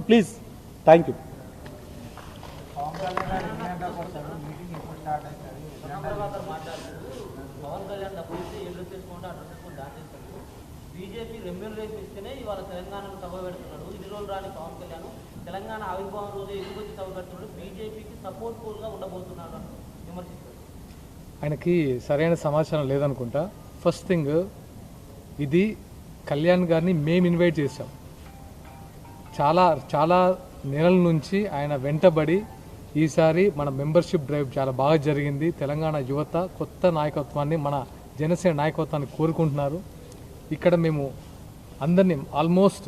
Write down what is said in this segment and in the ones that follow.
Please. Thank you. BJP remuneration ఇస్తేనే ఇవాళ తెలంగాణకు సభ పెడుతున్నాడు. ఇన్ని రోజులు రాని పవన్ కళ్యాణ్ తెలంగాణ ఆవిర్భావం రోజు ఎదుగుకొచ్చి సభ పెడుతున్నాడు. బీజేపీకి సపోర్ట్ ఫుల్గా ఉండబోతున్నాడు అని విమర్శిస్తారు. ఆయనకి సరైన సమాచారం లేదనుకుంటా. ఫస్ట్ థింగ్, ఇది కళ్యాణ్ గారిని మేము ఇన్వైట్ చేసాం. చాలా చాలా నెలల నుంచి ఆయన వెంటబడి ఈసారి మన మెంబర్షిప్ డ్రైవ్ చాలా బాగా జరిగింది. తెలంగాణ యువత కొత్త నాయకత్వాన్ని, మన జనసేన నాయకత్వాన్ని కోరుకుంటున్నారు. ఇక్కడ మేము అందరినీ ఆల్మోస్ట్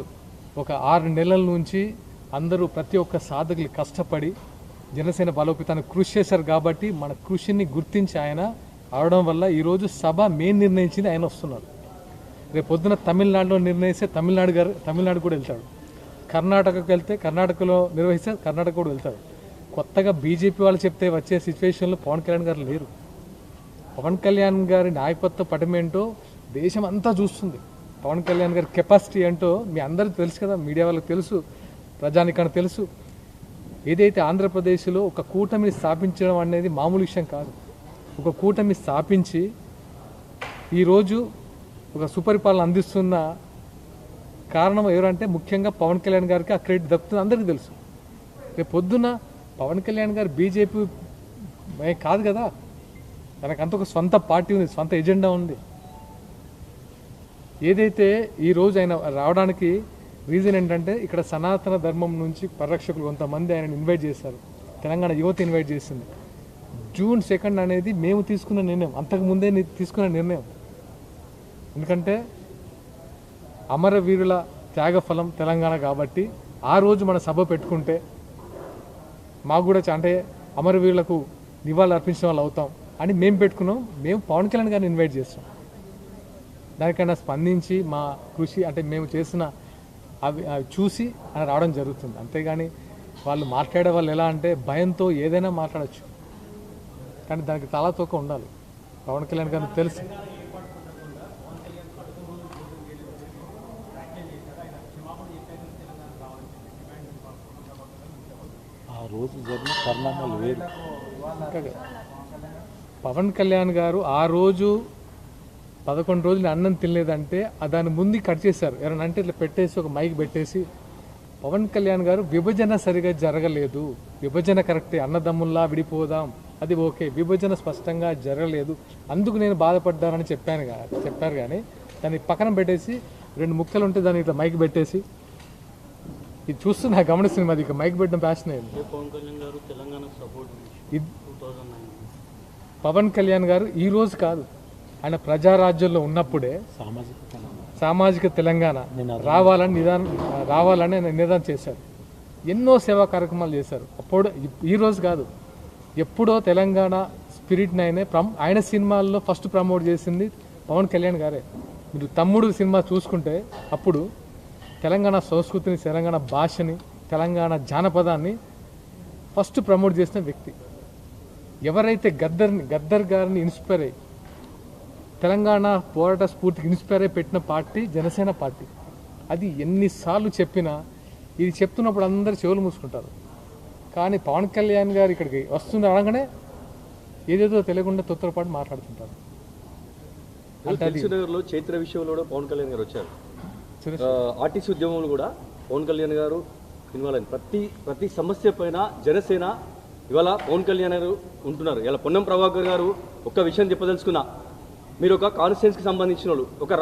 ఒక 6 నెలల నుంచి అందరూ ప్రతి ఒక్క సాధకులు కష్టపడి జనసేన బలోపేతానికి కృషి చేశారు. కాబట్టి మన కృషిని గుర్తించి ఆయన అవడం వల్ల ఈరోజు సభ మెయిన్ నిర్ణయించింది ఆయన వస్తున్నారు. రేపు పొద్దున తమిళనాడులో నిర్ణయిస్తే తమిళనాడు కూడా వెళ్తాడు. కర్ణాటకకు వెళ్తే కర్ణాటకలో నిర్వహిస్తే కర్ణాటక కూడా వెళ్తాడు. కొత్తగా బీజేపీ వాళ్ళు చెప్తే వచ్చే సిచ్యువేషన్లో పవన్ కళ్యాణ్ గారు లేరు. పవన్ కళ్యాణ్ గారి నాయకత్వ పటమేంటో దేశం అంతా చూస్తుంది. పవన్ కళ్యాణ్ గారి కెపాసిటీ ఏంటో మీ అందరికీ తెలుసు కదా, మీడియా వాళ్ళకి తెలుసు, ప్రజానికానికి తెలుసు. ఏదైతే ఆంధ్రప్రదేశ్లో ఒక కూటమిని స్థాపించడం అనేది మామూలు విషయం కాదు. ఒక కూటమి స్థాపించి ఈరోజు ఒక సుపరిపాలన అందిస్తున్న కారణం ఎవరంటే ముఖ్యంగా పవన్ కళ్యాణ్ గారికి ఆ క్రెడిట్ దక్కుతుంది, అందరికీ తెలుసు. రేపు పొద్దున పవన్ కళ్యాణ్ గారు బీజేపీ కాదు కదా, తనకంత ఒక సొంత పార్టీ ఉంది, సొంత ఎజెండా ఉంది. ఏదైతే ఈరోజు ఆయన రావడానికి రీజన్ ఏంటంటే ఇక్కడ సనాతన ధర్మం నుంచి పరిరక్షకులు కొంతమంది ఆయన ఇన్వైట్ చేశారు. తెలంగాణ యువత ఇన్వైట్ చేసింది. June 2 అనేది మేము తీసుకున్న నిర్ణయం, అంతకుముందే తీసుకున్న నిర్ణయం. ఎందుకంటే అమరవీరుల త్యాగఫలం తెలంగాణ కాబట్టి ఆ రోజు మన సభ పెట్టుకుంటే మాకు కూడా అంటే అమరవీరులకు నివాళులు అర్పించిన వాళ్ళు అవుతాం అని మేము పెట్టుకున్నాం. మేము పవన్ కళ్యాణ్ గారిని ఇన్వైట్ చేస్తాం. దానికన్నా స్పందించి మా కృషి అంటే మేము చేసిన అవి చూసి ఆయన రావడం జరుగుతుంది. అంతేగాని వాళ్ళు మాట్లాడే వాళ్ళు ఎలా అంటే భయంతో ఏదైనా మాట్లాడచ్చు, కానీ దానికి తలాతోక ఉండాలి. పవన్ కళ్యాణ్ గారికి తెలుసు. ఆ రోజు జరిగిన పరిణామాలు వేరు. పవన్ కళ్యాణ్ గారు ఆ రోజు 11 రోజులు అన్నం తినలేదంటే దాని ముందు కట్ చేశారు. ఎవరైనా అంటే ఇట్లా పెట్టేసి ఒక మైక్ పెట్టేసి పవన్ కళ్యాణ్ గారు విభజన సరిగా జరగలేదు, విభజన కరెక్టే, అన్నదమ్ముల్లా విడిపోదాం, అది ఓకే, విభజన స్పష్టంగా జరగలేదు, అందుకు నేను బాధపడ్డానని చెప్పారు. కానీ దాన్ని పక్కన పెట్టేసి 2 ముక్కలు ఉంటే దాన్ని ఇట్లా మైక్ పెట్టేసి ఇది చూస్తున్నా గమనిస్తుంది. మాది ఇక మైక్ పెట్టడం ప్యాషన్ అయింది. పవన్ కళ్యాణ్ గారు ఈ రోజు కాదు, ఆయన ప్రజారాజ్యంలో ఉన్నప్పుడే సామాజిక తెలంగాణ రావాలని నిదానం చేశారు. ఎన్నో సేవా కార్యక్రమాలు చేశారు. అప్పుడు ఈ రోజు కాదు, ఎప్పుడో తెలంగాణ స్పిరిట్ని ఆయన సినిమాల్లో ఫస్ట్ ప్రమోట్ చేసింది పవన్ కళ్యాణ్ గారే. మీరు తమ్ముడు సినిమా చూసుకుంటే అప్పుడు తెలంగాణ సంస్కృతిని, తెలంగాణ భాషని, తెలంగాణ జానపదాన్ని ఫస్ట్ ప్రమోట్ చేసిన వ్యక్తి. ఎవరైతే గద్దర్ గారిని ఇన్స్పైర్ అయ్యి తెలంగాణ పోరాట స్ఫూర్తికి ఇన్స్పైర్ అయి పెట్టిన పార్టీ జనసేన పార్టీ. అది ఎన్నిసార్లు చెప్పినా ఇది చెప్తున్నప్పుడు అందరు చెవులు మూసుకుంటారు. కానీ పవన్ కళ్యాణ్ గారు ఇక్కడికి వస్తుంది అనగానే ఏదేదో తెలియకుండా తొత్తరపాటు మాట్లాడుతుంటారు. చైత్ర విషయంలో కూడా పవన్ కళ్యాణ్ గారు వచ్చారు. ఆర్టీసీ ఉద్యమంలో కూడా పవన్ కళ్యాణ్ గారు ఇన్వాల్వ్ అయింది. ప్రతి సమస్య పైన జనసేన ఇవాళ పవన్ కళ్యాణ్ గారు ఉంటున్నారు. ఇలా పొన్నం ప్రభాకర్ గారు ఒక్క విషయం చెప్పదలుచుకున్నా, మీరు ఒక కాన్స్టిట్యుయెన్సీకి సంబంధించిన వాళ్ళు, ఒక